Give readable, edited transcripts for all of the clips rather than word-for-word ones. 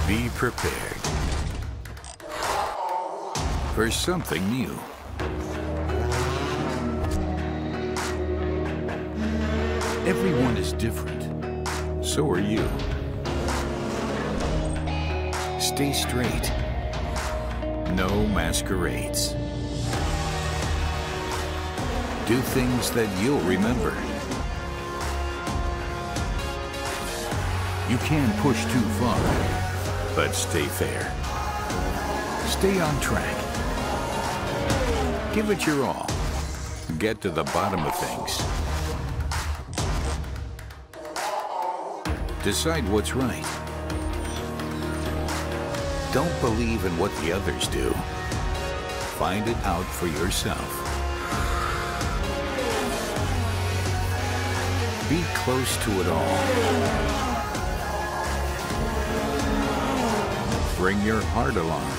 Be prepared for something new. Everyone is different. So are you. Stay straight. No masquerades. Do things that you'll remember. You can push too far, but stay fair. Stay on track. Give it your all. Get to the bottom of things. Decide what's right. Don't believe in what the others do. Find it out for yourself. Be close to it all. Bring your heart along.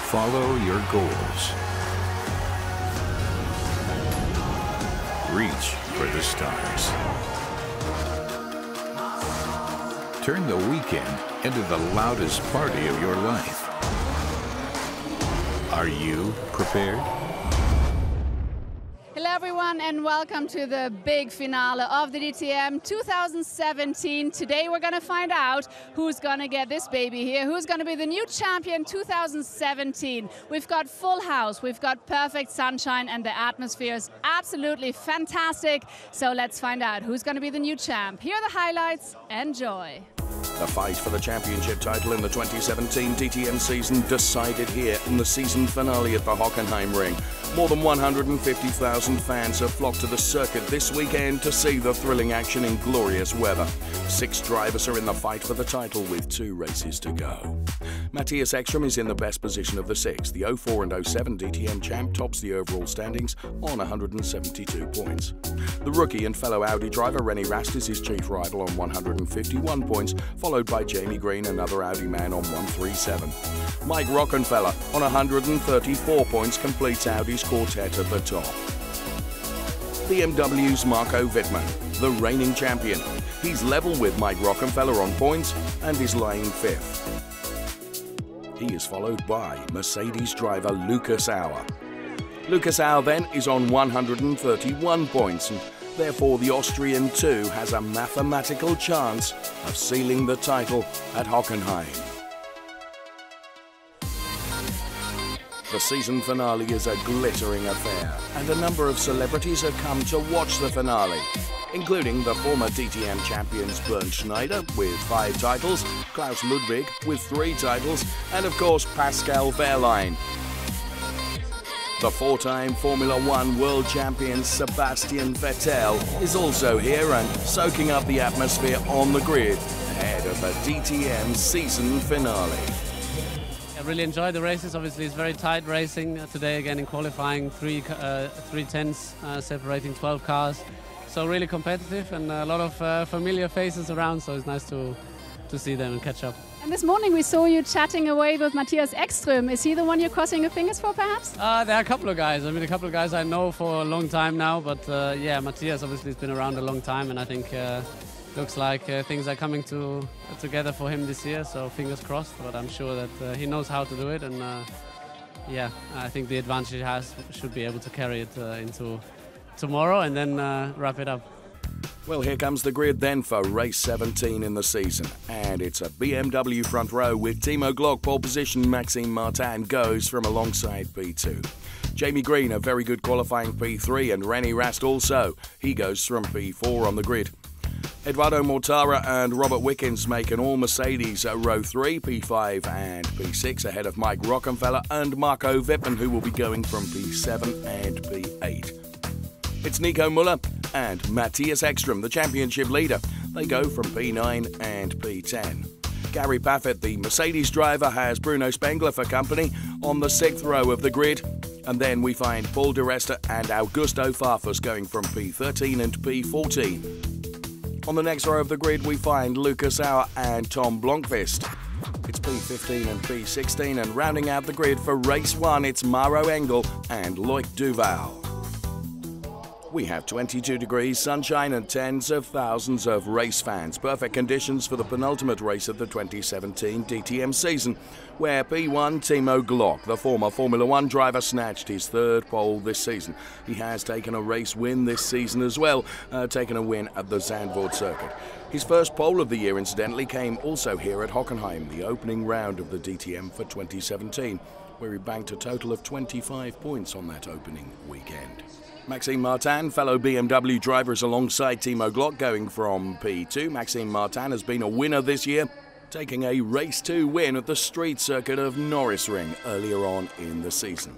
Follow your goals. Reach for the stars. Turn the weekend into the loudest party of your life. Are you prepared? Hello everyone and welcome to the big finale of the DTM 2017. Today we're going to find out who's going to get this baby here, who's going to be the new champion 2017. We've got full house, we've got perfect sunshine, and the atmosphere is absolutely fantastic. So let's find out who's going to be the new champ. Here are the highlights. Enjoy. The fight for the championship title in the 2017 DTM season decided here in the season finale at the Hockenheim ring. More than 150,000 fans have flocked to the circuit this weekend to see the thrilling action in glorious weather. 6 drivers are in the fight for the title with 2 races to go. Matthias Ekström is in the best position of the 6. The 04 and 07 DTM champ tops the overall standings on 172 points. The rookie and fellow Audi driver René Rast is his chief rival on 151 points, followed by Jamie Green, another Audi man, on 137. Mike ROCKENFELLER on 134 points completes Audi's quartet at the top. BMW's Maro ENGEL, the reigning champion. He's level with Mike ROCKENFELLER on points and is lying 5th. He is followed by Mercedes driver Lucas Auer. Lucas Auer then is on 131 points, and therefore the Austrian too has a mathematical chance of sealing the title at Hockenheim. The season finale is a glittering affair, and a number of celebrities have come to watch the finale, including the former DTM champions Bernd Schneider with 5 titles, Klaus Ludwig with 3 titles, and of course Pascal Wehrlein. The 4-time Formula One world champion Sebastian Vettel is also here and soaking up the atmosphere on the grid ahead of the DTM season finale. I really enjoyed the races. Obviously, it's very tight racing today again in qualifying. 3 tenths separating 12 cars. So really competitive and a lot of familiar faces around. So it's nice to see them and catch up. And this morning we saw you chatting away with Matthias Ekström. Is he the one you're crossing your fingers for, perhaps? There are a couple of guys. I mean, a couple of guys I know for a long time now. But yeah, Matthias obviously has been around a long time, and I think looks like things are coming together for him this year. So fingers crossed. But I'm sure that he knows how to do it, and yeah, I think the advantage he has should be able to carry it into tomorrow and then wrap it up. Well, here comes the grid then for race 17 in the season, and it's a BMW front row with Timo Glock pole position. Maxime Martin goes from alongside P2. Jamie Green, a very good qualifying P3, and René Rast also. He goes from P4 on the grid. Edoardo MORTARA and Robert Wickens make an all-Mercedes row 3, P5 and P6 ahead of Mike ROCKENFELLER and Marco Wittmann, who will be going from P7 and P8. It's Nico Müller and Matthias Ekström, the championship leader. They go from P9 and P10. Gary PAFFETT, the Mercedes driver, has Bruno Spengler for company on the 6th row of the grid. And then we find Paul di Resta and Augusto Farfus going from P13 and P14. On the next row of the grid, we find Lucas Auer and Tom BLOMQVIST. It's P15 and P16, and rounding out the grid for race 1, it's Maro ENGEL and Loic Duval. We have 22 degrees, sunshine and tens of thousands of race fans. Perfect conditions for the penultimate race of the 2017 DTM season, where P1 Timo Glock, the former Formula One driver, snatched his third pole this season. He has taken a race win this season as well, taking a win at the Zandvoort circuit. His first pole of the year, incidentally, came also here at Hockenheim, the opening round of the DTM for 2017, where he banked a total of 25 points on that opening weekend. Maxime Martin, fellow BMW driver, is alongside Timo Glock, going from P2. Maxime Martin has been a winner this year, taking a Race 2 win at the street circuit of Norrisring earlier on in the season.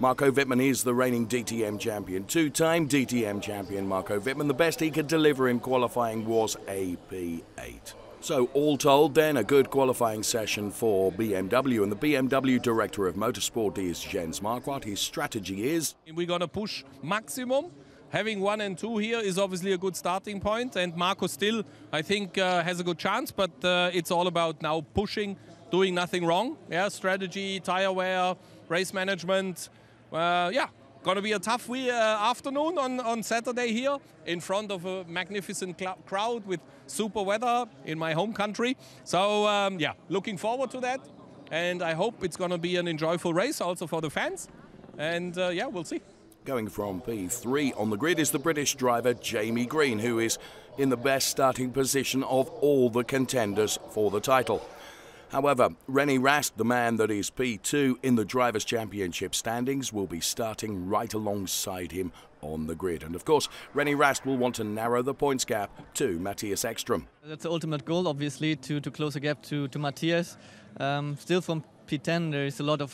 Marco Wittmann is the reigning DTM champion. Two-time DTM champion Marco Wittmann. The best he could deliver in qualifying was a P8. So all told then, a good qualifying session for BMW, and the BMW Director of Motorsport is Jens Marquardt. His strategy is: we're going to push maximum. Having 1 and 2 here is obviously a good starting point, and Marco still, I think, has a good chance, but it's all about now pushing, doing nothing wrong. Yeah, strategy, tire wear, race management. Going to be a tough afternoon on Saturday here in front of a magnificent crowd with super weather in my home country. So looking forward to that, and I hope it's going to be an enjoyable race also for the fans, and we'll see. Going from P3 on the grid is the British driver Jamie Green, who is in the best starting position of all the contenders for the title. However, René Rast, the man that is P2 in the Drivers' Championship standings, will be starting right alongside him on the grid. And of course, René Rast will want to narrow the points gap to Matthias Ekström. That's the ultimate goal, obviously, to close the gap to Matthias. Still from P10, there is a lot of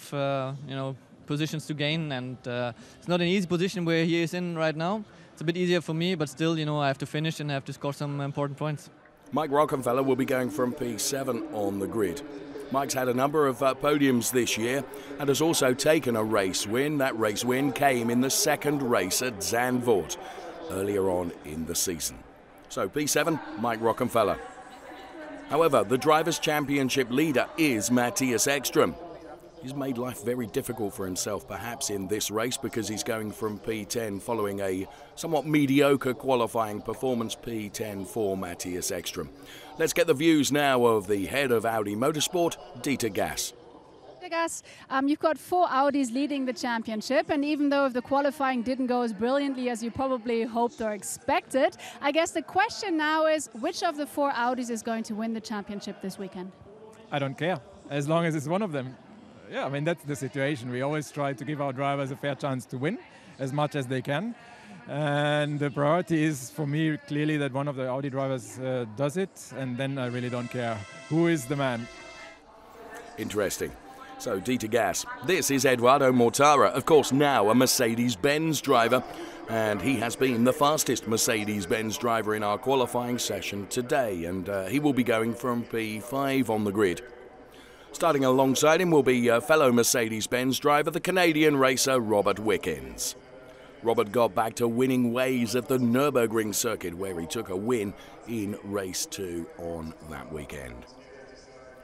positions to gain, and it's not an easy position where he is in right now. It's a bit easier for me, but still, I have to finish and I have to score some important points. Mike Rockenfeller will be going from P7 on the grid. Mike's had a number of podiums this year and has also taken a race win. That race win came in the second race at Zandvoort earlier on in the season. So P7, Mike Rockenfeller. However, the Drivers' Championship leader is Matthias Ekström. He's made life very difficult for himself, perhaps in this race, because he's going from P10 following a somewhat mediocre qualifying performance. P10 for Matthias Ekström. Let's get the views now of the head of Audi Motorsport, Dieter Gass. You've got 4 Audis leading the championship, and even though the qualifying didn't go as brilliantly as you probably hoped or expected, I guess the question now is, which of the 4 Audis is going to win the championship this weekend? I don't care, as long as it's one of them. Yeah, I mean, that's the situation. We always try to give our drivers a fair chance to win as much as they can. And the priority is, for me, clearly that one of the Audi drivers does it, and then I really don't care who is the man. Interesting. So, Dieter Gass. This is Edoardo Mortara, of course now a Mercedes-Benz driver, and he has been the fastest Mercedes-Benz driver in our qualifying session today, and he will be going from P5 on the grid. Starting alongside him will be fellow Mercedes-Benz driver, the Canadian racer Robert Wickens. Robert got back to winning ways at the Nürburgring circuit, where he took a win in Race 2 on that weekend.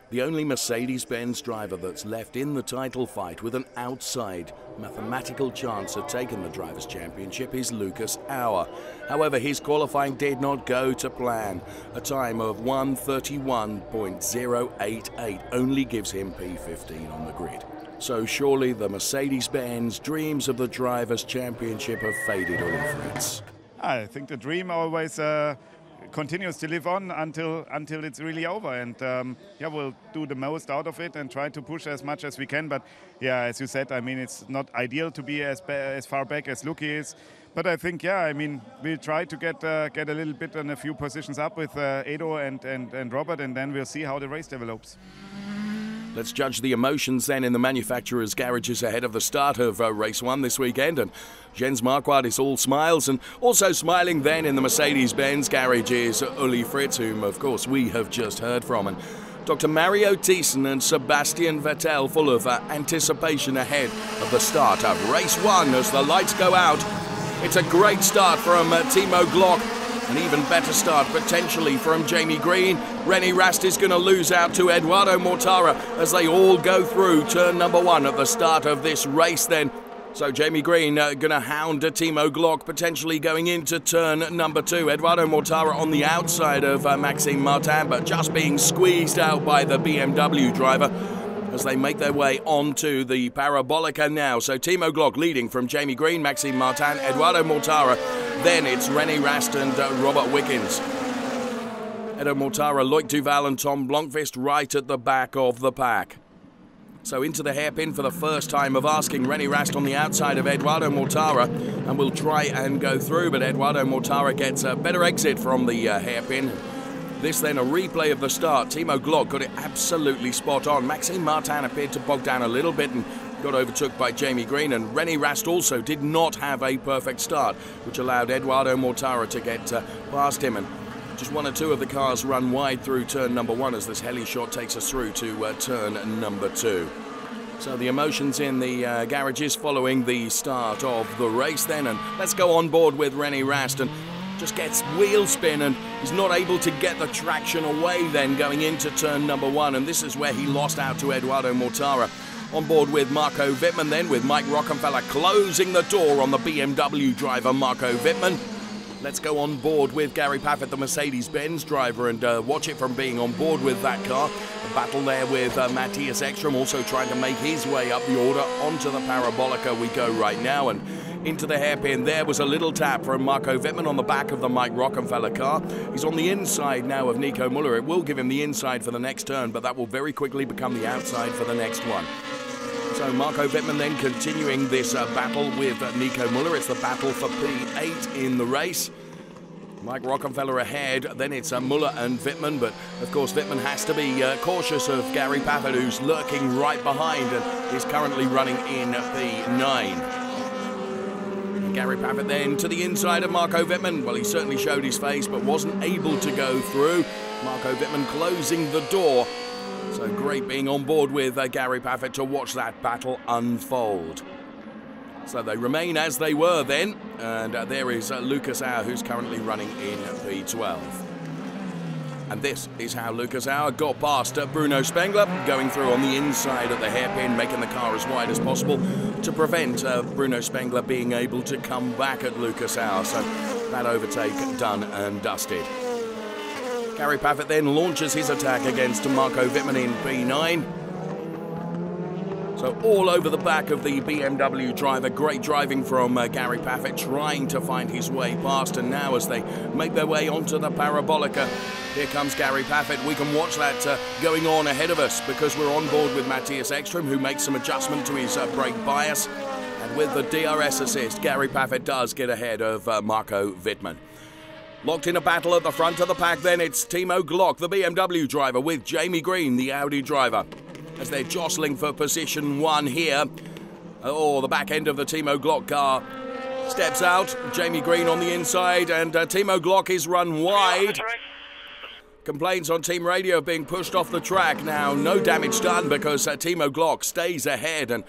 The only Mercedes-Benz driver that's left in the title fight with an outside mathematical chance of taking the Drivers' Championship is Lucas Auer. However, his qualifying did not go to plan. A time of 1:31.088 only gives him P15 on the grid. So surely the Mercedes-Benz dreams of the Drivers' Championship have faded, Uli Fritz. I think the dream always continues to live on until it's really over, and we'll do the most out of it and try to push as much as we can. But yeah, as you said, I mean, it's not ideal to be as far back as Luki is, but I think we'll try to get a little bit on a few positions up with Edo and Robert, and then we'll see how the race develops. Let's judge the emotions then in the manufacturers' garages ahead of the start of Race 1 this weekend. And Jens Marquardt is all smiles, and also smiling then in the Mercedes-Benz garage is Uli Fritz, whom of course we have just heard from. And Dr. Mario Thiessen and Sebastian Vettel full of anticipation ahead of the start of Race 1 as the lights go out. It's a great start from Timo Glock. An even better start potentially from Jamie Green. René Rast is going to lose out to Edoardo Mortara as they all go through turn number 1 at the start of this race then. So Jamie Green going to hound Timo Glock, potentially going into turn number 2. Edoardo Mortara on the outside of Maxime Martin, but just being squeezed out by the BMW driver as they make their way onto the Parabolica now. So Timo Glock leading from Jamie Green, Maxime Martin, Edoardo Mortara. Then it's René Rast and Robert Wickens. Edo Mortara, Loic Duval and Tom BLOMQVIST right at the back of the pack. So into the hairpin for the first time of asking. René Rast on the outside of Edoardo Mortara, and will try and go through, but Edoardo Mortara gets a better exit from the hairpin. This then a replay of the start. Timo Glock got it absolutely spot on. Maxime Martin appeared to bog down a little bit and got overtook by Jamie Green, and René Rast also did not have a perfect start, which allowed Edoardo Mortara to get past him. And just one or two of the cars run wide through turn number 1 as this heli shot takes us through to turn number 2. So the emotions in the garages following the start of the race then, and let's go on board with René Rast, and just gets wheel spin and is not able to get the traction away then going into turn number 1, and this is where he lost out to Edoardo Mortara. On board with Marco Wittmann then, with Mike Rockenfeller closing the door on the BMW driver Marco Wittmann. Let's go on board with Gary Paffett, the Mercedes-Benz driver, and watch it from being on board with that car. A battle there with Matthias Ekstrom, also trying to make his way up the order. Onto the Parabolica we go right now, and into the hairpin. There was a little tap from Marco Wittmann on the back of the Mike Rockenfeller car. He's on the inside now of Nico Müller. It will give him the inside for the next turn, but that will very quickly become the outside for the next one. So Marco Wittmann then continuing this battle with Nico Müller. It's the battle for P8 in the race. Mike Rockenfeller ahead, then it's Müller and Wittmann, but of course Wittmann has to be cautious of Gary Paffett, who's lurking right behind and is currently running in P9. And Gary Paffett then to the inside of Marco Wittmann. Well, he certainly showed his face, but wasn't able to go through. Marco Wittmann closing the door. So great being on board with Gary Paffett to watch that battle unfold. So they remain as they were then, and there is Lucas Auer, who's currently running in P12. And this is how Lucas Auer got past Bruno Spengler, going through on the inside of the hairpin, making the car as wide as possible to prevent Bruno Spengler being able to come back at Lucas Auer. So that overtake done and dusted. Gary Paffett then launches his attack against Marco Wittmann in P9. So all over the back of the BMW driver. Great driving from Gary Paffett, trying to find his way past. And now as they make their way onto the Parabolica, here comes Gary Paffett. We can watch that going on ahead of us because we're on board with Matthias Ekstrom, who makes some adjustment to his brake bias. And with the DRS assist, Gary Paffett does get ahead of Marco Wittmann. Locked in a battle at the front of the pack then, it's Timo Glock, the BMW driver, with Jamie Green, the Audi driver, as they're jostling for position 1 here. Oh, the back end of the Timo Glock car steps out. Jamie Green on the inside, and Timo Glock is run wide. Complaints on team radio of being pushed off the track. Now, no damage done because Timo Glock stays ahead, and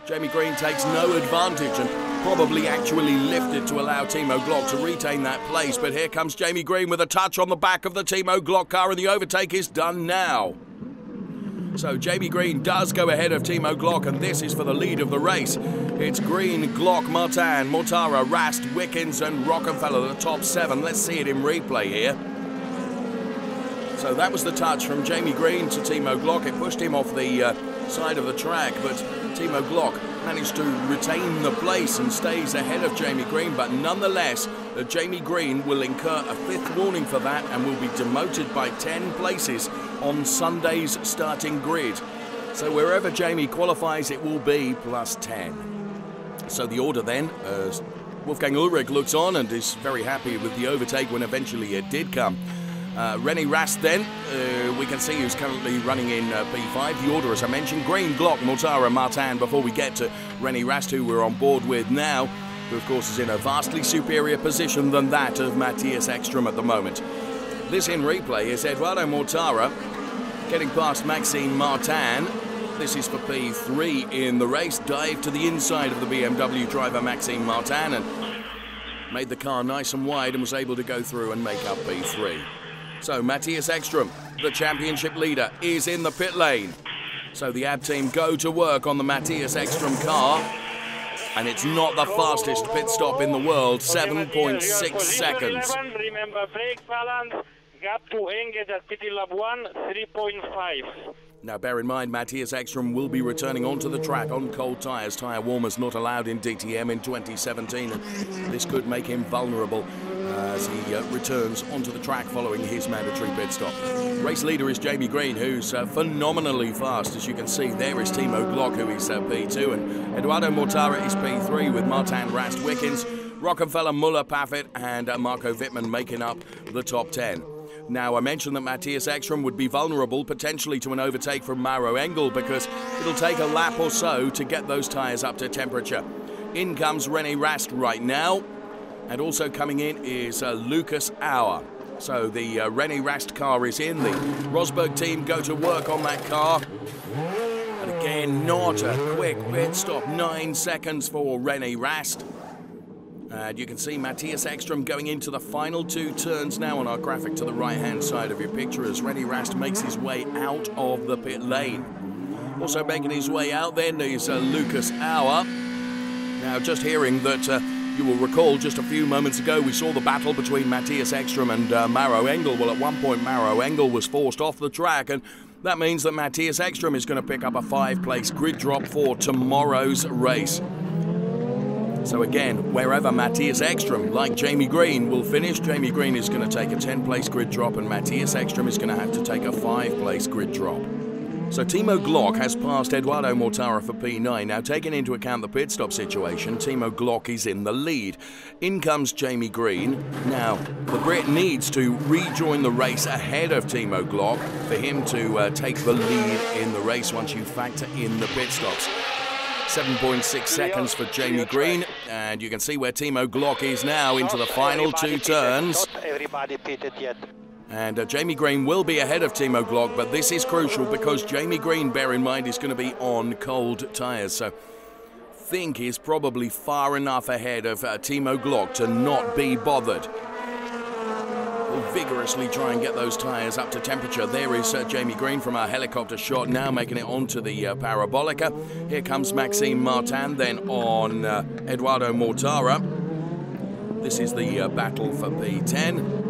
Jamie Green takes no advantage and probably actually lifted to allow Timo Glock to retain that place. But here comes Jamie Green with a touch on the back of the Timo Glock car, and the overtake is done now. So Jamie Green does go ahead of Timo Glock, and this is for the lead of the race. It's Green, Glock, Martin, Mortara, Rast, Wickens and Rockenfeller, the top 7. Let's see it in replay here. So that was the touch from Jamie Green to Timo Glock. It pushed him off the side of the track, but Timo Glock managed to retain the place and stays ahead of Jamie Green. But nonetheless, Jamie Green will incur a 5th warning for that and will be demoted by 10 places on Sunday's starting grid. So wherever Jamie qualifies, it will be plus 10. So the order then, Wolfgang Ulrich looks on and is very happy with the overtake when eventually it did come. René Rast then, we can see who's currently running in P5. The order, as I mentioned, Green, Glock, Mortara, Martin, before we get to René Rast, who we're on board with now, who of course is in a vastly superior position than that of Matthias Ekstrom at the moment. This in replay is Edoardo Mortara getting past Maxime Martin. This is for P3 in the race. Dive to the inside of the BMW driver Maxime Martin and made the car nice and wide and was able to go through and make up P3. So Matthias Ekstrom, the championship leader, is in the pit lane. So the AB team go to work on the Matthias Ekstrom car. And it's not the fastest pit stop in the world, 7.6 seconds. Remember brake balance, gap to Engel at pit lap 1, 3.5. Now bear in mind, Matthias Ekstrom will be returning onto the track on cold tyres. Tyre warmers not allowed in DTM in 2017, and this could make him vulnerable as he returns onto the track following his mandatory pit stop. Race leader is Jamie Green, who's phenomenally fast. As you can see, there is Timo Glock, who is P2, and Edoardo Mortara is P3, with Martin, Rast, Wickens, Rockenfeller, Muller, Paffett, and Marco Wittmann making up the top 10. Now, I mentioned that Matthias Ekstrom would be vulnerable potentially to an overtake from Maro ENGEL because it'll take a lap or so to get those tyres up to temperature. In comes René Rast right now, and also coming in is Lucas Auer. So the René Rast car is in. The Rosberg team go to work on that car. And again, not a quick pit stop, 9 seconds for René Rast. And you can see Matthias Ekstrom going into the final 2 turns now on our graphic to the right-hand side of your picture as René Rast makes his way out of the pit lane. Also making his way out then is Lucas Auer. Now, just hearing that you will recall just a few moments ago we saw the battle between Matthias Ekstrom and Maro ENGEL. Well, at one point Maro ENGEL was forced off the track, and that means that Matthias Ekstrom is going to pick up a 5-place grid drop for tomorrow's race. So again, wherever Matthias Ekstrom, like Jamie Green, will finish, Jamie Green is going to take a 10-place grid drop and Matthias Ekstrom is going to have to take a 5-place grid drop. So Timo Glock has passed Edoardo Mortara for P9. Now, taking into account the pit stop situation, Timo Glock is in the lead. In comes Jamie Green. Now, the Brit needs to rejoin the race ahead of Timo Glock for him to take the lead in the race once you factor in the pit stops. 7.6 seconds for Jamie Green, and you can see where Timo Glock is now into the final 2 turns. Not everybody pitted yet. And Jamie Green will be ahead of Timo Glock, but this is crucial because Jamie Green, bear in mind, is going to be on cold tyres. So I think he's probably far enough ahead of Timo Glock to not be bothered. We'll vigorously try and get those tyres up to temperature. There is Jamie Green from our helicopter shot, now making it onto the Parabolica. Here comes Maxime Martin, then on Edoardo Mortara. This is the battle for P10.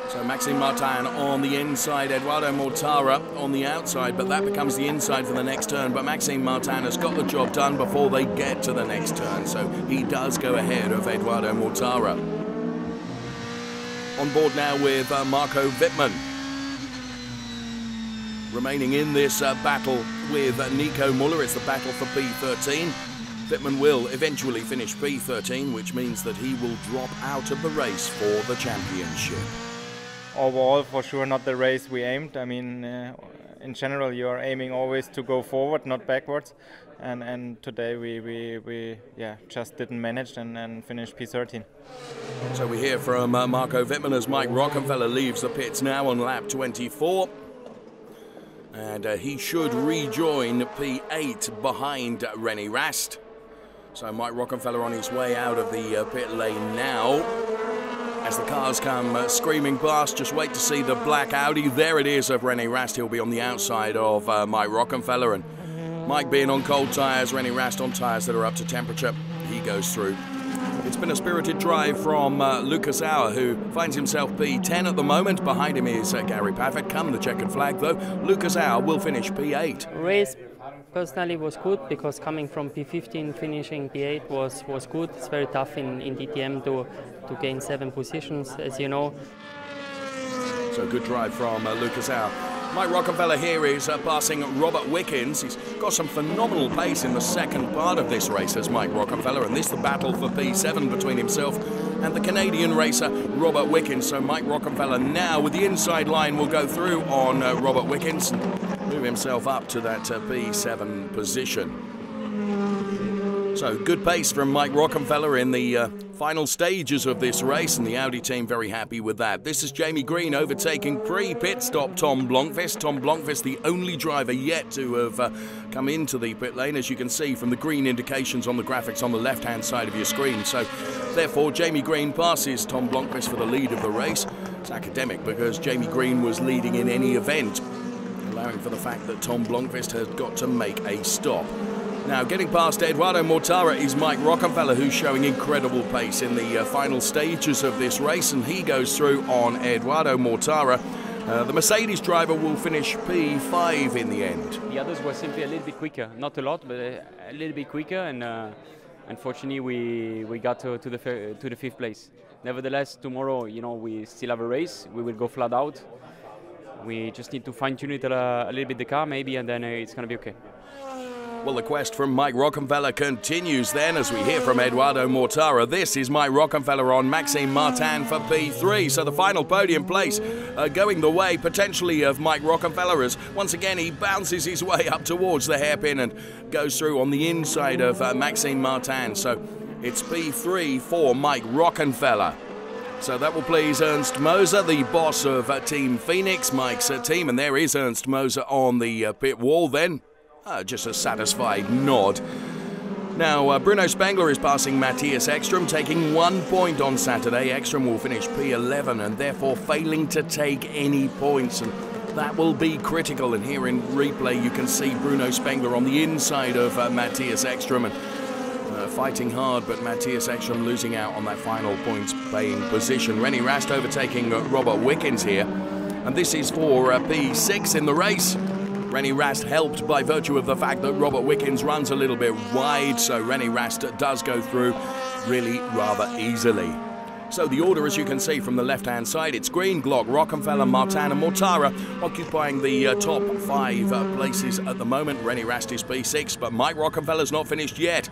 So Maxime Martin on the inside, Edoardo Mortara on the outside, but that becomes the inside for the next turn. But Maxime Martin has got the job done before they get to the next turn, so he does go ahead of Edoardo Mortara. On board now with Marco Wittmann. Remaining in this battle with Nico Muller, it's the battle for P13. Wittmann will eventually finish P13, which means that he will drop out of the race for the championship. Overall, for sure, not the race we aimed. I mean, in general, you are aiming always to go forward, not backwards. And today we just didn't manage and finished P13. So we hear from Marco Wittmann as Mike Rockenfeller leaves the pits now on lap 24. And he should rejoin P8 behind René Rast. So Mike Rockenfeller on his way out of the pit lane now. As the cars come screaming past, just wait to see the black Audi. There it is of René Rast. He'll be on the outside of Mike Rockenfeller. And Mike being on cold tyres, René Rast on tyres that are up to temperature. He goes through. It's been a spirited drive from Lucas Auer, who finds himself P10 at the moment. Behind him is Gary Paffett. Come the checkered flag, though. Lucas Auer will finish P8. Race personally was good because coming from P15 finishing P8 was good. It's very tough in DTM to gain 7 positions, as you know. So good drive from Lucas Auer. Mike Rockenfeller here is passing Robert Wickens. He's got some phenomenal pace in the second part of this race as Mike Rockenfeller, and this is the battle for P7 between himself and the Canadian racer Robert Wickens. So Mike Rockenfeller now with the inside line will go through on Robert Wickens and move himself up to that P7 position. So good pace from Mike Rockenfeller in the final stages of this race, and the Audi team very happy with that. This is Jamie Green overtaking pre-pit stop Tom BLOMQVIST. Tom BLOMQVIST, the only driver yet to have come into the pit lane, as you can see from the green indications on the graphics on the left-hand side of your screen. So therefore, Jamie Green passes Tom BLOMQVIST for the lead of the race. It's academic because Jamie Green was leading in any event allowing for the fact that Tom BLOMQVIST has got to make a stop. Now, getting past Edoardo MORTARA is Mike Rockenfeller, who's showing incredible pace in the final stages of this race, and he goes through on Edoardo MORTARA. The Mercedes driver will finish P5 in the end. The others were simply a little bit quicker, not a lot, but a little bit quicker, and unfortunately we got to the 5th place. Nevertheless, tomorrow, you know, we still have a race. We will go flat out. We just need to fine-tune it a little bit, the car maybe, and then it's going to be okay. Well, the quest from Mike Rockenfeller continues then as we hear from Edoardo MORTARA. This is Mike Rockenfeller on Maxime Martin for P3. So the final podium place going the way potentially of Mike Rockenfeller as once again he bounces his way up towards the hairpin and goes through on the inside of Maxime Martin. So it's P3 for Mike Rockenfeller. So that will please Ernst Moser, the boss of Team Phoenix, Mike's team. And there is Ernst Moser on the pit wall then. Just a satisfied nod. Now, Bruno Spengler is passing Matthias Ekström, taking 1 point on Saturday. Ekström will finish P11 and therefore failing to take any points. And that will be critical. And here in replay, you can see Bruno Spengler on the inside of Matthias Ekström and fighting hard, but Matthias Ekström losing out on that final points-paying position. René Rast overtaking Robert Wickens here. And this is for P6 in the race. René Rast helped by virtue of the fact that Robert Wickens runs a little bit wide, so René Rast does go through really rather easily. So the order, as you can see from the left-hand side, it's Green, Glock, Rockenfeller, Martin and MORTARA occupying the top 5 places at the moment. René Rast is P6, but Mike Rockenfeller's not finished yet.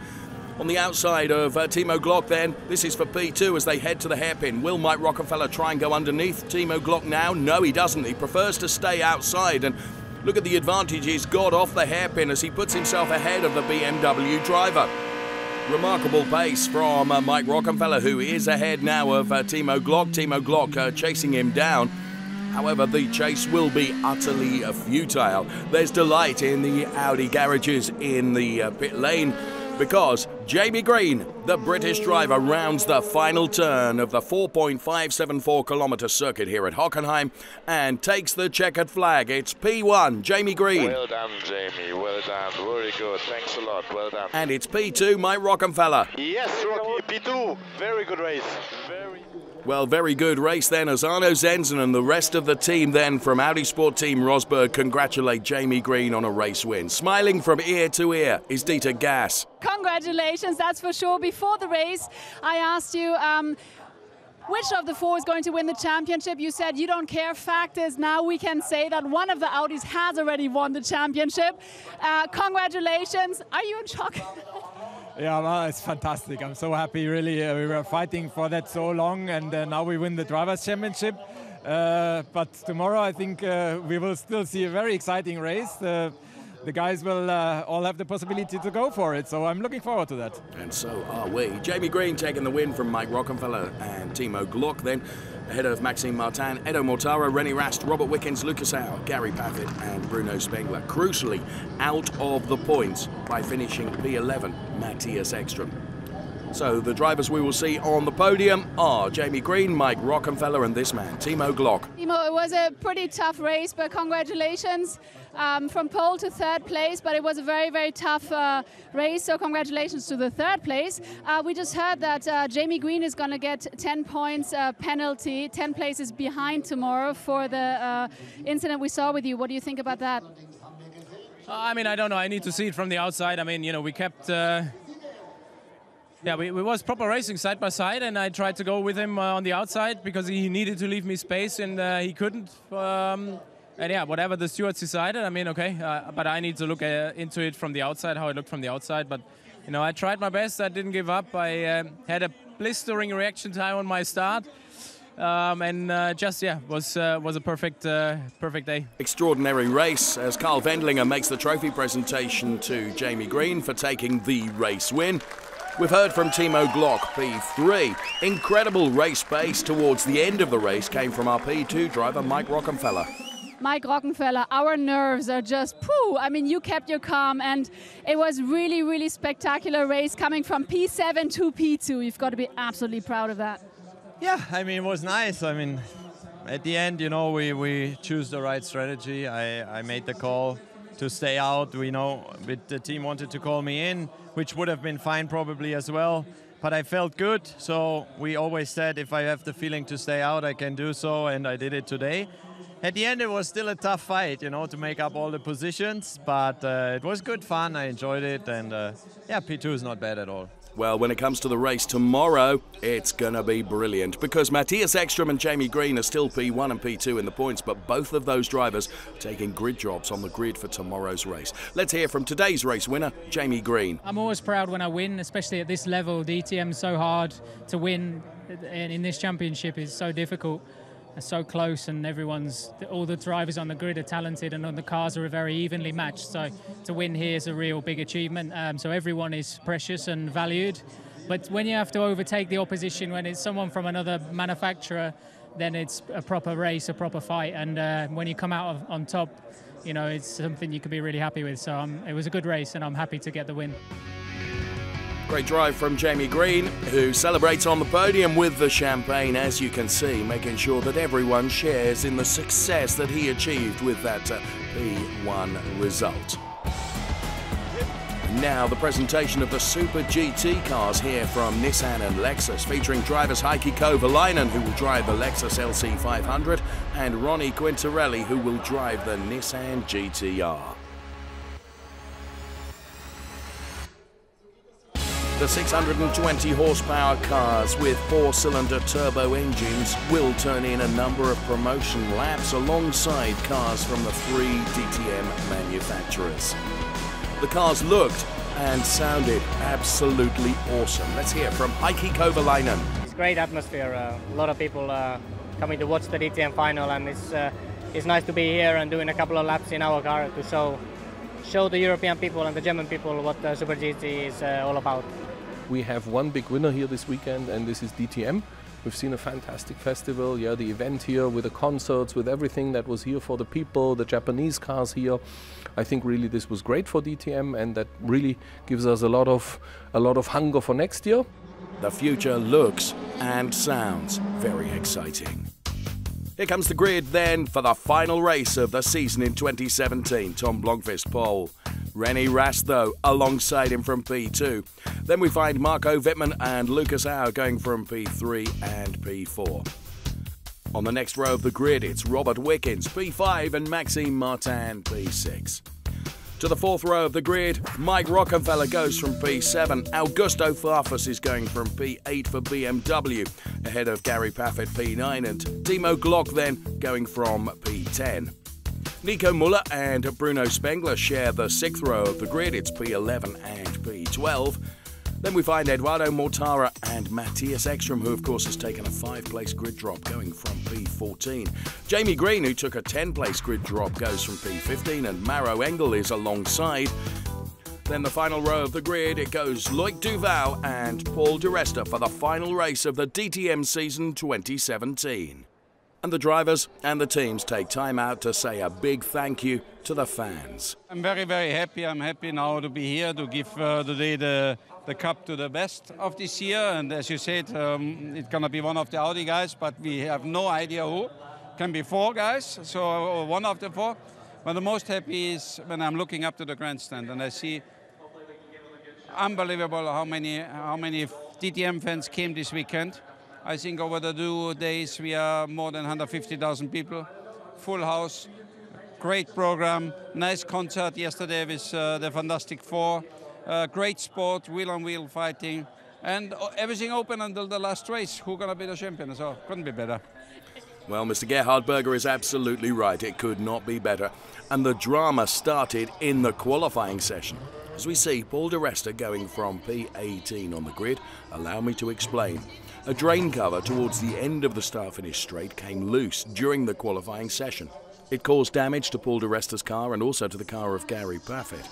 On the outside of Timo Glock then, this is for P2 as they head to the hairpin. Will Mike Rockenfeller try and go underneath Timo Glock now? No, he doesn't. He prefers to stay outside, and look at the advantage he's got off the hairpin as he puts himself ahead of the BMW driver. Remarkable pace from Mike Rockenfeller, who is ahead now of Timo Glock. Timo Glock chasing him down. However, the chase will be utterly futile. There's delight in the Audi garages in the pit lane because Jamie Green, the British driver, rounds the final turn of the 4.574 kilometre circuit here at Hockenheim and takes the checkered flag. It's P1, Jamie Green. Well done, Jamie. Well done. Very good. Thanks a lot. Well done. And it's P2, Mike Rockenfeller. Yes, Rocky. P2. Very good race. Well, very good race then as Arno Zenzen and the rest of the team then from Audi Sport Team Rosberg congratulate Jamie Green on a race win. Smiling from ear to ear is Dieter Gas. Congratulations, that's for sure. Before the race, I asked you which of the 4 is going to win the championship. You said you don't care. Fact is, now we can say that one of the Audis has already won the championship. Congratulations. Are you in shock? Yeah, well, it's fantastic. I'm so happy, really. We were fighting for that so long, and now we win the Drivers' Championship. But tomorrow, I think we will still see a very exciting race. The guys will all have the possibility to go for it, so I'm looking forward to that. And so are we. Jamie Green taking the win from Mike Rockenfeller and Timo Glock, then ahead of Maxime Martin, Edo MORTARA, René Rast, Robert Wickens, Lucas Au, Gary Paffett and Bruno Spengler. Crucially, out of the points by finishing P11, Matthias Ekström. So the drivers we will see on the podium are Jamie Green, Mike Rockenfeller and this man, Timo Glock. Timo, it was a pretty tough race, but congratulations from pole to 3rd place, but it was a very, very tough race, so congratulations to the 3rd place. We just heard that Jamie Green is going to get 10 points penalty, 10 places behind tomorrow for the incident we saw with you. What do you think about that? I mean, I don't know. I need to see it from the outside. I mean, you know, we kept... Yeah, we was proper racing side by side, and I tried to go with him on the outside because he needed to leave me space, and he couldn't. And yeah, whatever the stewards decided, I mean, okay. But I need to look into it from the outside, how it looked from the outside. But you know, I tried my best. I didn't give up. I had a blistering reaction time on my start. And just, yeah, was a perfect day. Extraordinary race as Carl Wendlinger makes the trophy presentation to Jamie Green for taking the race win. We've heard from Timo Glock, P3. Incredible race pace towards the end of the race came from our P2 driver, Mike Rockenfeller. Mike Rockenfeller, our nerves are just, pooh. I mean, you kept your calm, and it was really, really spectacular race coming from P7 to P2. You've got to be absolutely proud of that. Yeah, I mean, it was nice. I mean, at the end, you know, we choose the right strategy. I made the call to stay out. We know the team wanted to call me in, which would have been fine probably as well. But I felt good, so we always said if I have the feeling to stay out, I can do so, and I did it today. At the end, it was still a tough fight, you know, to make up all the positions, but it was good fun. I enjoyed it, and yeah, P2 is not bad at all. Well, when it comes to the race tomorrow, it's going to be brilliant because Matthias Ekström and Jamie Green are still P1 and P2 in the points, but both of those drivers taking grid drops on the grid for tomorrow's race. Let's hear from today's race winner, Jamie Green. I'm always proud when I win, especially at this level. DTM is so hard to win in this championship. It's so difficult. So close, and all the drivers on the grid are talented, and the cars are very evenly matched. So to win here is a real big achievement. So everyone is precious and valued. But when you have to overtake the opposition, when it's someone from another manufacturer, then it's a proper race, a proper fight. And when you come out on top, you know, it's something you can be really happy with. So it was a good race, and I'm happy to get the win. Great drive from Jamie Green, who celebrates on the podium with the champagne, as you can see, making sure that everyone shares in the success that he achieved with that P1 result. Now the presentation of the Super GT cars here from Nissan and Lexus, featuring drivers Heikki Kovalainen, who will drive the Lexus LC500, and Ronnie Quintarelli, who will drive the Nissan GTR. The 620 horsepower cars with 4-cylinder turbo engines will turn in a number of promotion laps alongside cars from the 3 DTM manufacturers. The cars looked and sounded absolutely awesome. Let's hear from Heikki Kovalainen. It's a great atmosphere. A lot of people coming to watch the DTM final, and it's nice to be here and doing a couple of laps in our car to show the European people and the German people what the Super GT is all about. We have one big winner here this weekend, and this is DTM. We've seen a fantastic festival, yeah, the event here with the concerts, with everything that was here for the people, the Japanese cars here. I think really this was great for DTM, and that really gives us a lot of hunger for next year. The future looks and sounds very exciting. Here comes the grid then for the final race of the season in 2017. Tom Blomqvist pole. René Rast, though, alongside him from P2. Then we find Marco Wittmann and Lucas Auer going from P3 and P4. On the next row of the grid, it's Robert Wickens, P5, and Maxime Martin, P6. To the fourth row of the grid, Mike Rockenfeller goes from P7. Augusto Farfus is going from P8 for BMW, ahead of Gary Paffett P9, and Timo Glock then going from P10. Nico Muller and Bruno Spengler share the sixth row of the grid. It's P11 and P12. Then we find Edoardo MORTARA and Matthias Ekström, who of course has taken a 5-place grid drop, going from P14. Jamie Green, who took a 10-place grid drop, goes from P15, and Maro ENGEL is alongside. Then the final row of the grid, it goes Loic Duval and Paul di Resta for the final race of the DTM season 2017. And the drivers and the teams take time out to say a big thank you to the fans. I'm very, very happy. I'm happy now to be here to give today the cup to the best of this year. And as you said, it's going to be one of the Audi guys, but we have no idea who. Can be 4 guys, so one of the 4. But the most happy is when I'm looking up to the grandstand and I see unbelievable how many DTM fans came this weekend. I think over the 2 days we are more than 150,000 people, full house, great program, nice concert yesterday with the Fantastic Four, great sport, wheel-on-wheel fighting, and everything open until the last race. Who's going to be the champion? So couldn't be better. Well, Mr. Gerhard Berger is absolutely right. It could not be better. And the drama started in the qualifying session. As we see Paul di Resta going from P18 on the grid, allow me to explain. A drain cover towards the end of the start-finish straight came loose during the qualifying session. It caused damage to Paul di Resta's car and also to the car of Gary Paffett.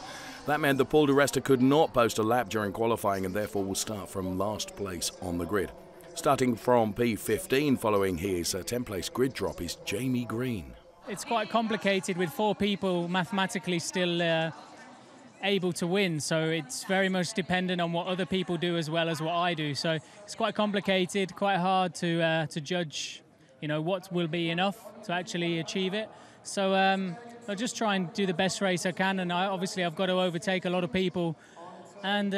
That meant that Paul di Resta could not post a lap during qualifying and therefore will start from last place on the grid. Starting from P15 following his 10-place grid drop is Jamie Green. It's quite complicated with 4 people mathematically still able to win, so it's very much dependent on what other people do as well as what I do. So it's quite complicated, quite hard to judge you know, what will be enough to actually achieve it. So I'll just try and do the best race I can, and obviously I've got to overtake a lot of people, and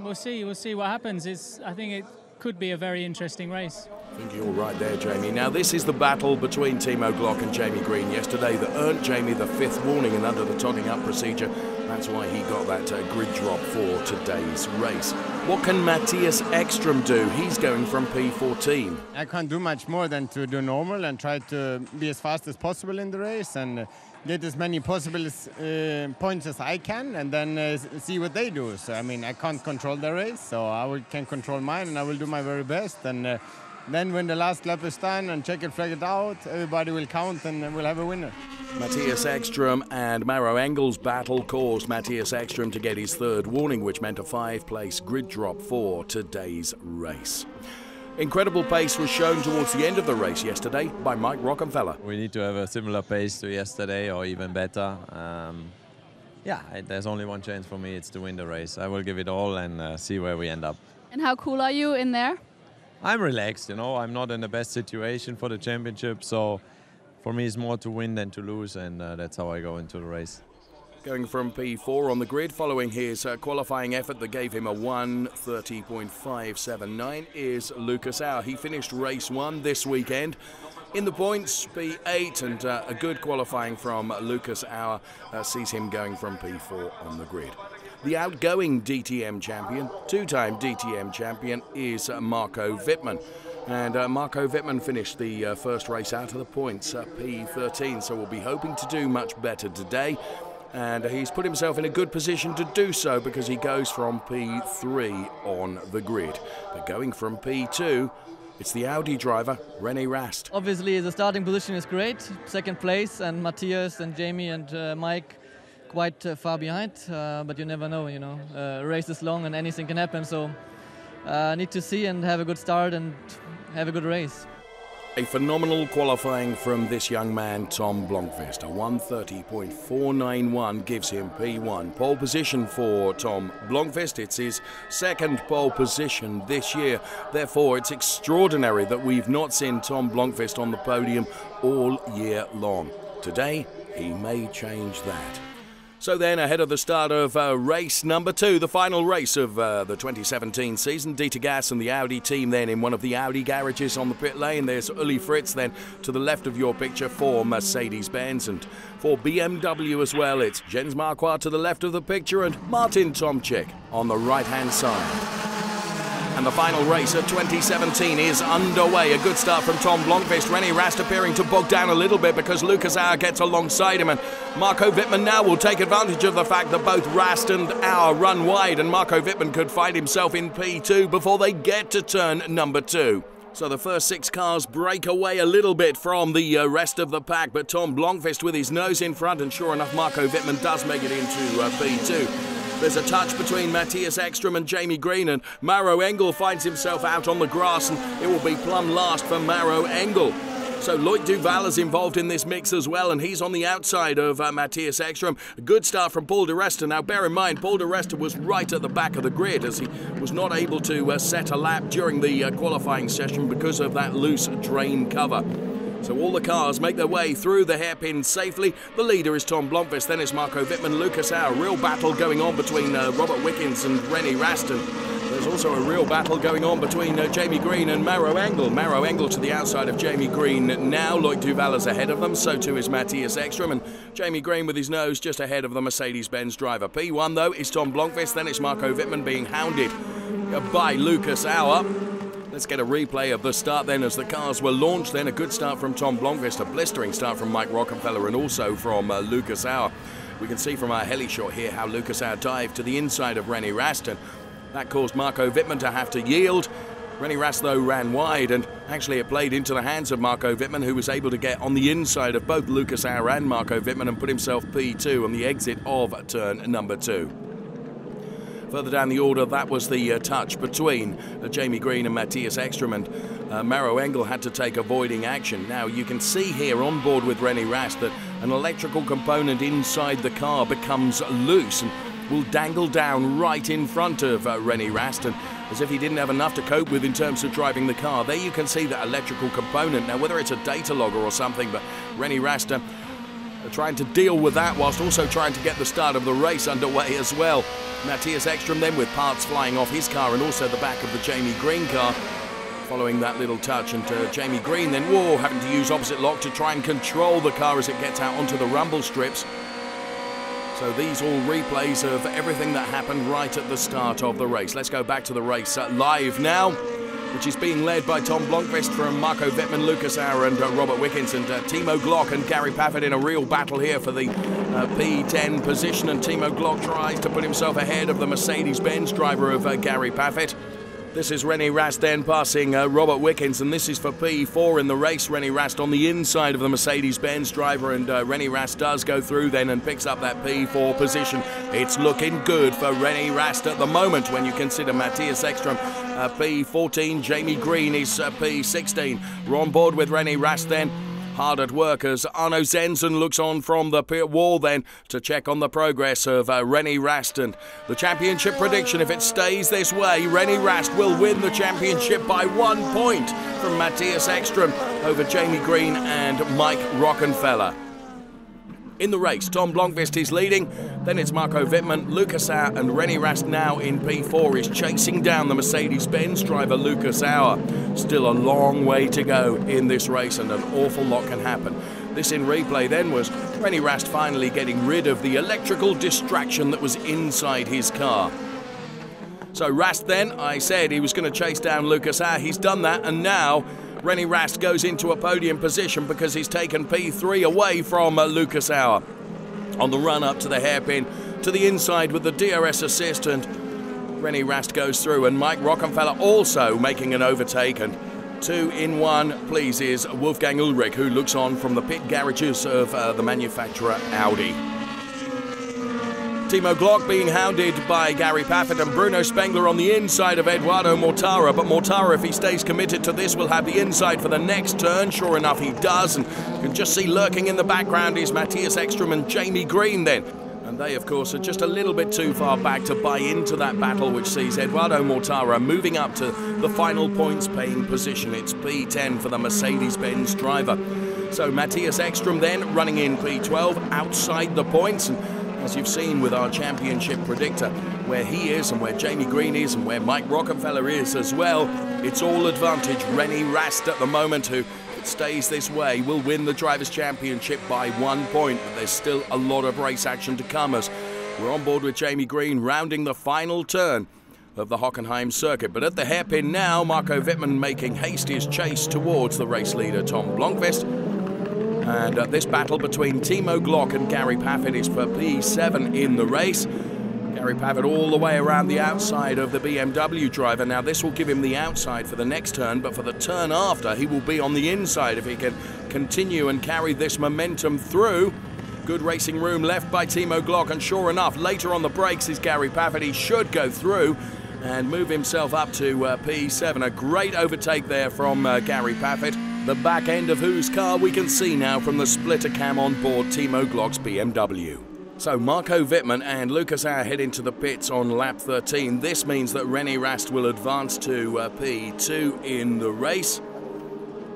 we'll see what happens. I think it could be a very interesting race. I think you're right there, Jamie. Now, this is the battle between Timo Glock and Jamie Green yesterday that earned Jamie the 5th warning, and under the totting up procedure, that's why he got that grid drop for today's race. What can Matthias Ekström do? He's going from P14. I can't do much more than to do normal and try to be as fast as possible in the race and get as many possible points as I can, and then see what they do. So, I mean, I can't control the race, so can control mine, and I will do my very best. And then when the last lap is done and check it, flag it out, everybody will count and we'll have a winner. Matthias Ekström and Maro ENGEL's battle caused Matthias Ekström to get his 3rd warning, which meant a 5-place grid drop for today's race. Incredible pace was shown towards the end of the race yesterday by Mike Rockenfeller. We need to have a similar pace to yesterday or even better. There's only one chance for me, it's to win the race. I will give it all and see where we end up. And how cool are you in there? I'm relaxed, you know. I'm not in the best situation for the championship, so for me it's more to win than to lose, and that's how I go into the race. Going from P4 on the grid following his qualifying effort that gave him a 1:30.579 is Lucas Auer. He finished race 1 this weekend in the points, P8, and a good qualifying from Lucas Auer sees him going from P4 on the grid. The outgoing DTM champion, 2-time DTM champion, is Marco Wittmann. And Marco Wittmann finished the first race out of the points, P13, so we'll be hoping to do much better today. And he's put himself in a good position to do so because he goes from P3 on the grid. But going from P2, it's the Audi driver, René Rast. Obviously, the starting position is great, 2nd place, and Matthias and Jamie and Mike quite far behind, but you never know, you know. Race is long and anything can happen, so need to see and have a good start and have a good race. A phenomenal qualifying from this young man, Tom BLOMQVIST. A 1:30.491 gives him P1. Pole position for Tom BLOMQVIST. It's his 2nd pole position this year. Therefore, it's extraordinary that we've not seen Tom BLOMQVIST on the podium all year long. Today, he may change that. So then, ahead of the start of race number 2, the final race of the 2017 season, Dieter Gas and the Audi team then in one of the Audi garages on the pit lane. There's Uli Fritz then to the left of your picture for Mercedes-Benz, and for BMW as well, it's Jens Marquardt to the left of the picture and Martin Tomczyk on the right-hand side. And the final race of 2017 is underway. A good start from Tom BLOMQVIST. René Rast appearing to bog down a little bit because Lucas Auer gets alongside him, and Marco Wittmann now will take advantage of the fact that both Rast and Auer run wide, and Marco Wittmann could find himself in P2 before they get to turn number 2. So the first 6 cars break away a little bit from the rest of the pack, but Tom BLOMQVIST with his nose in front, and sure enough, Marco Wittmann does make it into P2. There's a touch between Matthias Ekström and Jamie Green, and Maro ENGEL finds himself out on the grass, and it will be plumb last for Maro ENGEL. So Loic Duval is involved in this mix as well, and he's on the outside of Matthias Ekström. A good start from Paul de Resta. Now bear in mind, Paul de Resta was right at the back of the grid as he was not able to set a lap during the qualifying session because of that loose drain cover. So all the cars make their way through the hairpin safely. The leader is Tom BLOMQVIST, then it's Marco Wittmann, Lucas Auer. Real battle going on between Robert Wickens and René Rast. There's also a real battle going on between Jamie Green and Maro ENGEL. Maro ENGEL to the outside of Jamie Green now. Loic Duval is ahead of them, so too is Matthias Ekström, and Jamie Green with his nose just ahead of the Mercedes-Benz driver. P1 though is Tom BLOMQVIST, then it's Marco Wittmann being hounded by Lucas Auer. Let's get a replay of the start then as the cars were launched. Then a good start from Tom BLOMQVIST, a blistering start from Mike Rockenfeller and also from Lucas Auer. We can see from our heli shot here how Lucas Auer dived to the inside of René Rast, and that caused Marco Wittmann to have to yield. René Rast though ran wide, and actually it played into the hands of Marco Wittmann, who was able to get on the inside of both Lucas Auer and Marco Wittmann and put himself P2 on the exit of turn number 2. Further down the order, that was the touch between Jamie Green and Matthias Ekström, and Maro ENGEL had to take avoiding action. Now you can see here on board with René Rast that an electrical component inside the car becomes loose and will dangle down right in front of René Rast, and as if he didn't have enough to cope with in terms of driving the car. There you can see that electrical component. Now, whether it's a data logger or something, but René Rast trying to deal with that whilst also trying to get the start of the race underway as well. Matthias Ekström then with parts flying off his car and also the back of the Jamie Green car following that little touch, and Jamie Green then having to use opposite lock to try and control the car as it gets out onto the rumble strips. So these all replays of everything that happened right at the start of the race. Let's go back to the race live now, which is being led by Tom Blomqvist from Marco Wittmann, Lucas Auer and Robert Wickens, and Timo Glock and Gary Paffett in a real battle here for the P10 position, and Timo Glock tries to put himself ahead of the Mercedes-Benz driver of Gary Paffett. This is René Rast then passing Robert Wickens, and this is for P4 in the race. René Rast on the inside of the Mercedes-Benz driver, and René Rast does go through then and picks up that P4 position. It's looking good for René Rast at the moment when you consider Matthias Ekström P14, Jamie Green is P16. We're on board with René Rast then. Hard at work as Arno Zensen looks on from the pit wall then to check on the progress of René Rast, and the championship prediction, if it stays this way, René Rast will win the championship by 1 point from Matthias Ekström over Jamie Green and Mike Rockenfeller. In the race, Tom Blomqvist is leading, then it's Marco Wittmann, Lucas Auer and René Rast now in P4 is chasing down the Mercedes-Benz driver Lucas Auer. Still a long way to go in this race and an awful lot can happen. This in replay then was René Rast finally getting rid of the electrical distraction that was inside his car. So Rast then, I said he was going to chase down Lucas Auer, he's done that, and now René Rast goes into a podium position because he's taken P3 away from Lucas Auer. On the run up to the hairpin, to the inside with the DRS assist, and René Rast goes through, and Mike Rockenfeller also making an overtake, and 2 in 1 pleases Wolfgang Ullrich, who looks on from the pit garages of the manufacturer Audi. Timo Glock being hounded by Gary Paffett, and Bruno Spengler on the inside of Edoardo Mortara, but Mortara, if he stays committed to this, will have the inside for the next turn. Sure enough he does, and you can just see lurking in the background is Matthias Ekström and Jamie Green then. And they, of course, are just a little bit too far back to buy into that battle, which sees Edoardo Mortara moving up to the final points-paying position. It's P10 for the Mercedes-Benz driver. So Matthias Ekström then running in P12 outside the points, and as you've seen with our championship predictor, where he is and where Jamie Green is and where Mike Rockenfeller is as well, it's all advantage René Rast at the moment, who, if it stays this way, will win the Drivers' Championship by 1 point. But there's still a lot of race action to come as we're on board with Jamie Green rounding the final turn of the Hockenheim circuit. But at the hairpin now, Marco Wittmann making hastiest chase towards the race leader, Tom Blomqvist. And this battle between Timo Glock and Gary Paffett is for P7 in the race. Gary Paffett all the way around the outside of the BMW driver. Now this will give him the outside for the next turn, but for the turn after he will be on the inside if he can continue and carry this momentum through. Good racing room left by Timo Glock, and sure enough, later on the brakes is Gary Paffett. He should go through and move himself up to P7. A great overtake there from Gary Paffett, the back end of whose car we can see now from the splitter cam on board Timo Glock's BMW. So Marco Wittmann and Lucas Auer head into the pits on lap 13. This means that René Rast will advance to P2 in the race.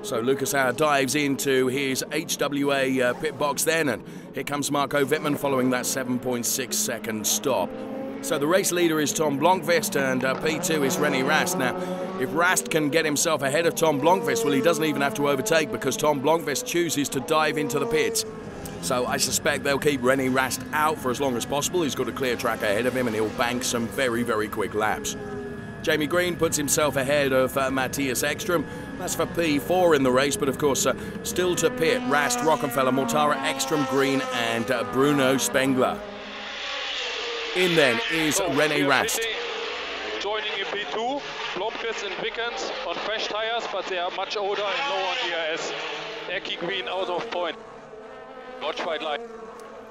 So Lucas Auer dives into his HWA pit box then, and here comes Marco Wittmann following that 7.6 second stop. So the race leader is Tom Blomqvist, and P2 is René Rast. Now, if Rast can get himself ahead of Tom Blomqvist, well, he doesn't even have to overtake because Tom Blomqvist chooses to dive into the pits. So I suspect they'll keep René Rast out for as long as possible. He's got a clear track ahead of him, and he'll bank some very, very quick laps. Jamie Green puts himself ahead of Matthias Ekström. That's for P4 in the race, but of course, still to pit, Rast, Rockenfeller, Mortara, Ekström, Green, and Bruno Spengler. In then is René Rast. Joining in P2, Blomqvist and Wickens on fresh tires, but they are much older and low on DRS. Eki Green out of point. Watch white light.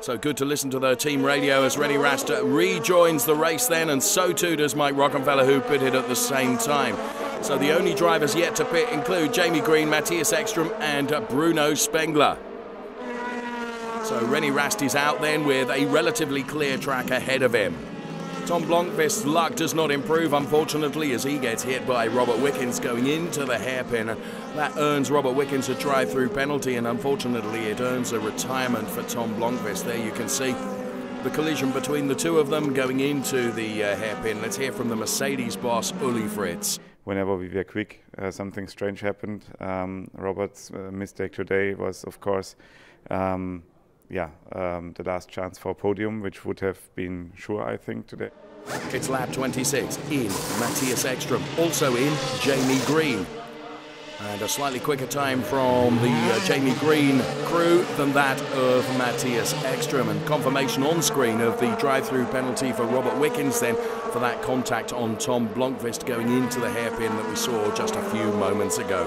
So good to listen to their team radio as René Rast rejoins the race then, and so too does Mike Rockenfeller, who pitted at the same time. So the only drivers yet to pit include Jamie Green, Matthias Ekström and Bruno Spengler. So René Rast is out then with a relatively clear track ahead of him. Tom BLOMQVIST's luck does not improve, unfortunately, as he gets hit by Robert Wickens going into the hairpin. And that earns Robert Wickens a drive-through penalty, and unfortunately it earns a retirement for Tom BLOMQVIST. There you can see the collision between the two of them going into the hairpin. Let's hear from the Mercedes boss, Uli Fritz. Whenever we were quick, something strange happened. Robert's mistake today was, of course, the last chance for a podium, which would have been sure, I think, today. It's lap 26 in Matthias Ekström, also in Jamie Green. And a slightly quicker time from the Jamie Green crew than that of Matthias Ekström. And confirmation on screen of the drive-through penalty for Robert Wickens then for that contact on Tom BLOMQVIST going into the hairpin that we saw just a few moments ago.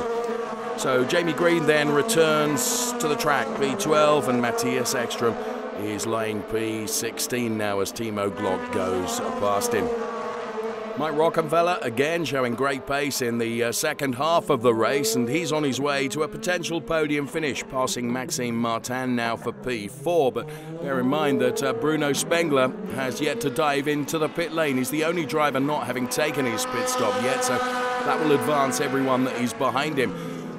So Jamie Green then returns to the track, P12, and Matthias Ekström is laying P16 now as Timo Glock goes past him. Mike Rockenfeller again showing great pace in the second half of the race, and he's on his way to a potential podium finish, passing Maxime Martin now for P4. But bear in mind that Bruno Spengler has yet to dive into the pit lane. He's the only driver not having taken his pit stop yet, so that will advance everyone that is behind him.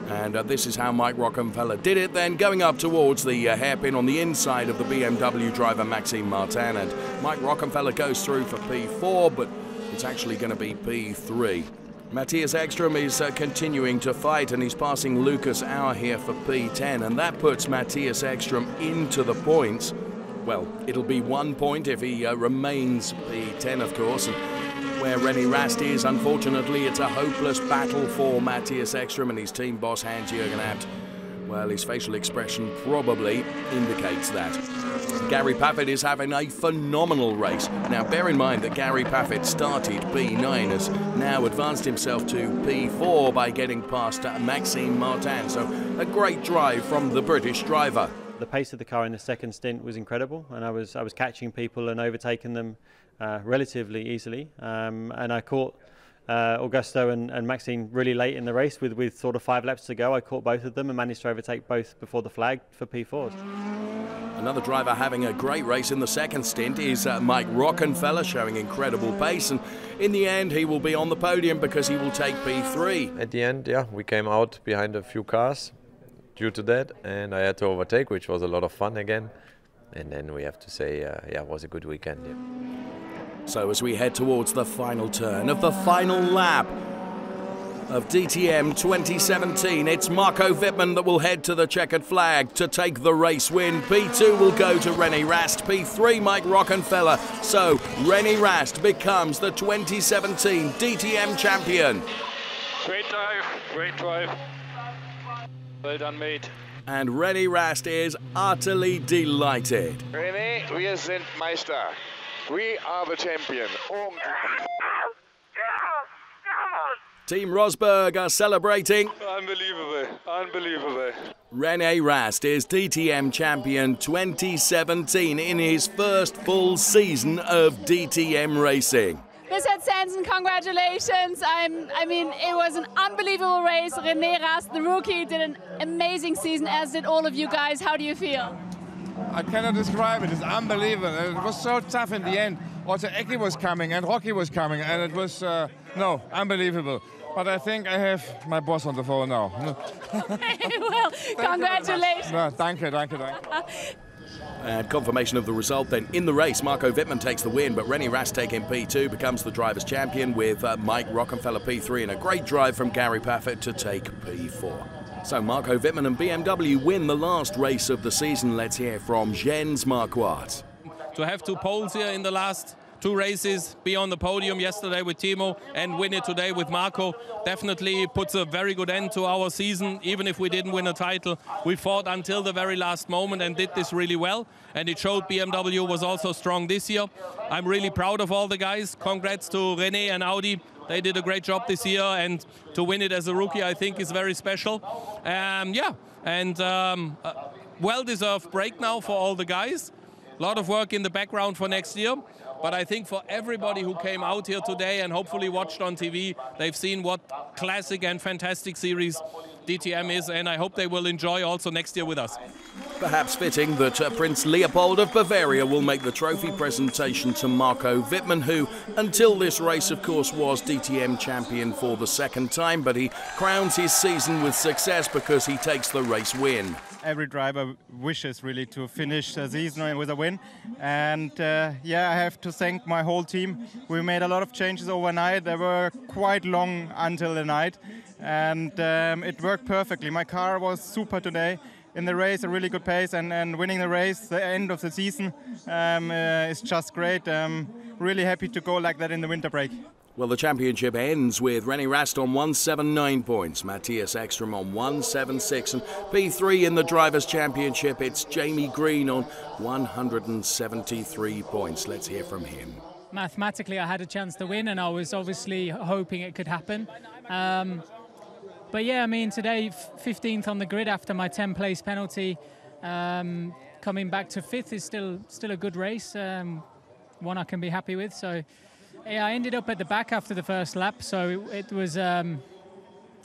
And this is how Mike Rockenfeller did it then, going up towards the hairpin on the inside of the BMW driver Maxime Martin. And Mike Rockenfeller goes through for P4, but it's actually going to be P3. Matthias Ekström is continuing to fight, and he's passing Lucas Auer here for P10, and that puts Matthias Ekström into the points. Well, it'll be 1 point if he remains P10, of course, and where René Rast is, unfortunately, it's a hopeless battle for Matthias Ekström and his team boss Hans-Jürgen Abt. Well, his facial expression probably indicates that. Gary PAFFETT is having a phenomenal race. Now, bear in mind that Gary PAFFETT started P9, has now advanced himself to P4 by getting past Maxime Martin. So, a great drive from the British driver. The pace of the car in the second stint was incredible, and I was catching people and overtaking them relatively easily. And I caught Augusto and Maxime really late in the race with sort of 5 laps to go. I caught both of them and managed to overtake both before the flag for P4s. Another driver having a great race in the second stint is Mike Rockenfeller, showing incredible pace, and in the end he will be on the podium because he will take P3. At the end, yeah, we came out behind a few cars due to that, and I had to overtake, which was a lot of fun again. And then we have to say, yeah, it was a good weekend. Yeah. So as we head towards the final turn of the final lap of DTM 2017, it's Marco Wittmann that will head to the checkered flag to take the race win. P2 will go to René Rast, P3 Mike Rockenfeller. So René Rast becomes the 2017 DTM champion. Great drive, great drive. Well done, mate. And René Rast is utterly delighted. René, wir sind Meister. We are the champion. Team Rosberg are celebrating. Unbelievable, unbelievable. René Rast is DTM champion 2017 in his first full season of DTM racing. Mr. Sanson, congratulations. I mean, it was an unbelievable race. René Rast, the rookie, did an amazing season, as did all of you guys. How do you feel? I cannot describe it. It's unbelievable. It was so tough in the end. Also, Eki was coming and Rocky was coming, and it was, no, unbelievable. But I think I have my boss on the phone now. Well, congratulations. No, danke. And confirmation of the result then in the race. Marco Wittmann takes the win, but René Rast taking P2 becomes the driver's champion with Mike Rockenfeller P3, and a great drive from Gary PAFFETT to take P4. So Marco Wittmann and BMW win the last race of the season. Let's hear from Jens Marquardt. To have 2 poles here in the last 2 races, be on the podium yesterday with Timo and win it today with Marco, definitely puts a very good end to our season. Even if we didn't win a title, we fought until the very last moment and did this really well. And it showed BMW was also strong this year. I'm really proud of all the guys. Congrats to René and Audi. They did a great job this year, and to win it as a rookie, I think, is very special. Well-deserved break now for all the guys. A lot of work in the background for next year. But I think for everybody who came out here today and hopefully watched on TV, they've seen what classic and fantastic series DTM is, and I hope they will enjoy also next year with us. Perhaps fitting that Prince Leopold of Bavaria will make the trophy presentation to Marco Wittmann, who, until this race, of course, was DTM champion for the second time, but he crowns his season with success because he takes the race win. Every driver wishes really to finish the season with a win, and yeah, I have to thank my whole team. We made a lot of changes overnight. They were quite long until the night, and it worked perfectly. My car was super today. In the race, a really good pace, and winning the race, the end of the season, is just great. Really happy to go like that in the winter break. Well, the championship ends with René Rast on 179 points, Matthias Ekström on 176, and P3 in the Drivers' Championship, it's Jamie Green on 173 points. Let's hear from him. Mathematically, I had a chance to win, and I was obviously hoping it could happen. But yeah, I mean, today, 15th on the grid after my 10th-place penalty. Coming back to 5th is still a good race, one I can be happy with. So yeah, I ended up at the back after the first lap, so it was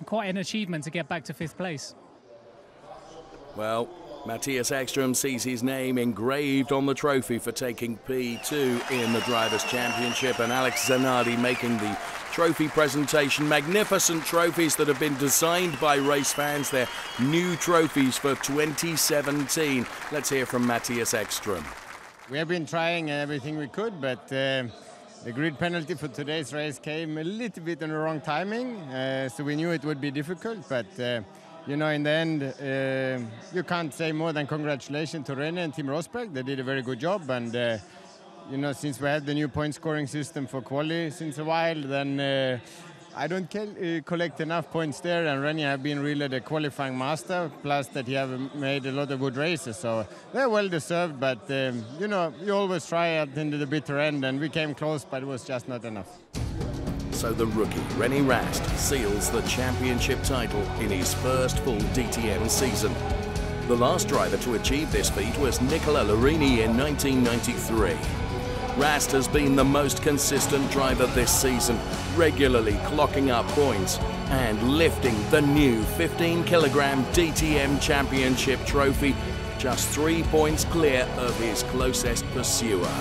quite an achievement to get back to 5th place. Well, Matthias Ekström sees his name engraved on the trophy for taking P2 in the Drivers' Championship, and Alex Zanardi making the trophy presentation. Magnificent trophies that have been designed by race fans. They're new trophies for 2017. Let's hear from Matthias Ekström. We have been trying everything we could, but the grid penalty for today's race came a little bit in the wrong timing, so we knew it would be difficult, but you know, in the end, you can't say more than congratulations to René and Team Rosberg. They did a very good job, and you know, since we have the new point scoring system for quali since a while, then I don't collect enough points there, and René have been really the qualifying master, plus that he have made a lot of good races, so they're well deserved, but you know, you always try at the bitter end, and we came close, but it was just not enough. So the rookie, René Rast, seals the championship title in his first full DTM season. The last driver to achieve this feat was Nicola Larini in 1993. Rast has been the most consistent driver this season, regularly clocking up points and lifting the new 15-kilogram DTM championship trophy, just 3 points clear of his closest pursuer.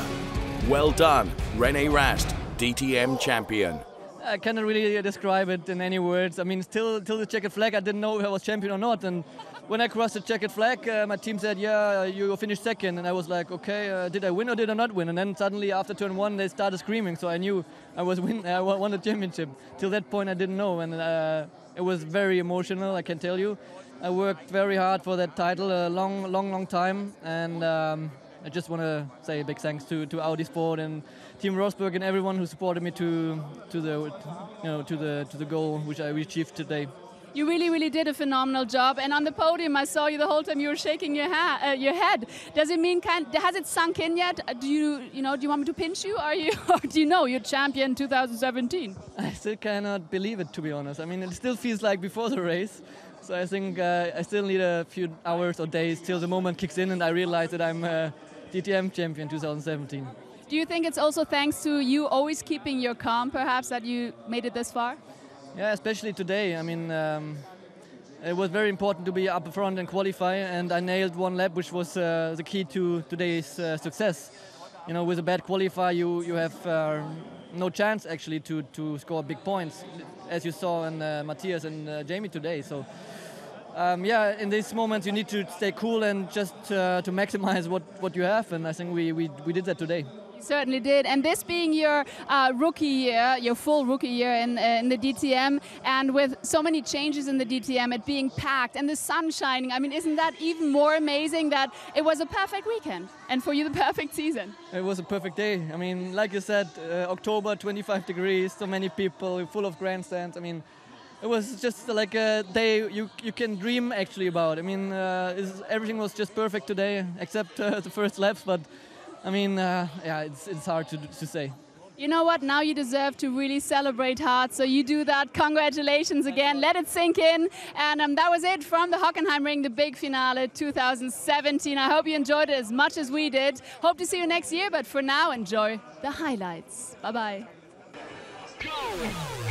Well done, René Rast, DTM champion. I cannot really describe it in any words. I mean, till the checkered flag, I didn't know if I was champion or not. And when I crossed the checkered flag, my team said, yeah, you finished second. And I was like, okay, did I win or did I not win? And then suddenly after turn 1, they started screaming. So I knew I won the championship. Till that point, I didn't know. And it was very emotional, I can tell you. I worked very hard for that title a long time. And I just want to say a big thanks to Audi Sport and Team Rosberg and everyone who supported me to the goal which I achieved today. You really did a phenomenal job, and on the podium I saw you the whole time you were shaking your head. Does it mean has it sunk in yet? Do you want me to pinch you? Or do you know you're champion 2017? I still cannot believe it, to be honest. I mean, it still feels like before the race. So I think I still need a few hours or days till the moment kicks in and I realize that I'm DTM champion 2017. Do you think it's also thanks to you always keeping your calm, perhaps, that you made it this far? Yeah, especially today. I mean, it was very important to be up front and qualify, and I nailed one lap, which was the key to today's success. You know, with a bad qualifier, you have no chance actually to score big points, as you saw in Matthias and Jamie today. So. Yeah, in these moments you need to stay cool and just to maximize what you have, and I think we did that today. You certainly did, and this being your rookie year, your full rookie year in the DTM, and with so many changes in the DTM, it being packed and the sun shining, I mean, isn't that even more amazing that it was a perfect weekend and for you the perfect season? It was a perfect day. I mean, like you said, October, 25 degrees, so many people, full of grandstands. I mean, it was just like a day you can dream actually about. I mean, everything was just perfect today, except the first laps. But I mean, yeah, it's hard to say. You know what? Now you deserve to really celebrate hard. So you do that. Congratulations again. Let it sink in. And that was it from the Hockenheim ring, the big finale 2017. I hope you enjoyed it as much as we did. Hope to see you next year. But for now, enjoy the highlights. Bye-bye. Go!